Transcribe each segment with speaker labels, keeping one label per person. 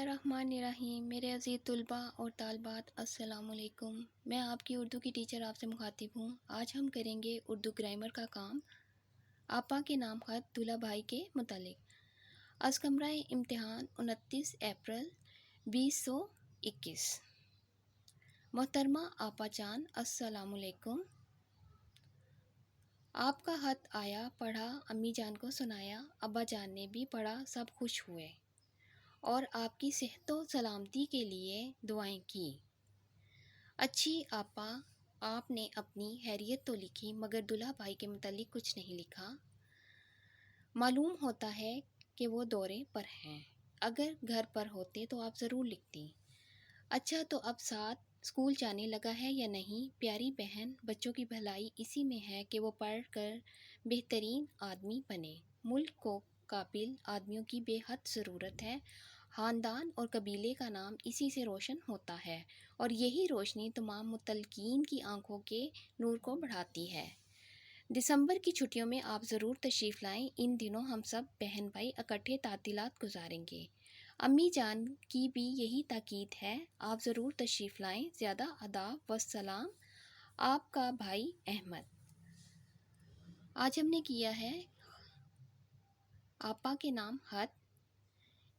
Speaker 1: बिस्मिल्लाहिर्रहमानिर्रहीम। मेरे अज़ीज़ तलबा और तालबात अस्सलाम वालेकुम। मैं आपकी उर्दू की टीचर आपसे मुखातिब हूँ। आज हम करेंगे उर्दू ग्रामर का काम। आपा के नाम खत दूल्हा भाई के मुतालिक। आज कमरा इम्तिहान 29 अप्रैल 2021। मोहतरमा आपा जान अस्सलाम वालेकुम। आपका खत आया, पढ़ा, अम्मी जान को सुनाया, अब्बा जान ने भी पढ़ा, सब खुश हुए और आपकी सेहत व सलामती के लिए दुआएं की। अच्छी आपा, आपने अपनी हैरियत तो लिखी मगर दूल्हा भाई के मुतालिक कुछ नहीं लिखा। मालूम होता है कि वो दौरे पर हैं। अगर घर पर होते तो आप ज़रूर लिखती। अच्छा, तो अब साथ स्कूल जाने लगा है या नहीं? प्यारी बहन, बच्चों की भलाई इसी में है कि वो पढ़ कर बेहतरीन आदमी बने। मुल्क को काबिल आदमियों की बेहद ज़रूरत है। ख़ानदान और कबीले का नाम इसी से रोशन होता है और यही रोशनी तमाम मुतलकीन की आंखों के नूर को बढ़ाती है। दिसंबर की छुट्टियों में आप ज़रूर तशरीफ़ लाएं। इन दिनों हम सब बहन भाई इकट्ठे तातीलात गुजारेंगे। अम्मी जान की भी यही ताकीद है, आप ज़रूर तशरीफ़ लाएं। ज़्यादा अदाब व सलाम, आपका भाई अहमद। आज हमने किया है आपा के नाम खत।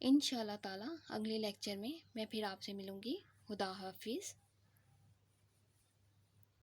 Speaker 1: इंशाअल्लाह ताला अगले लेक्चर में मैं फिर आपसे मिलूँगी। खुदा हाफिज़।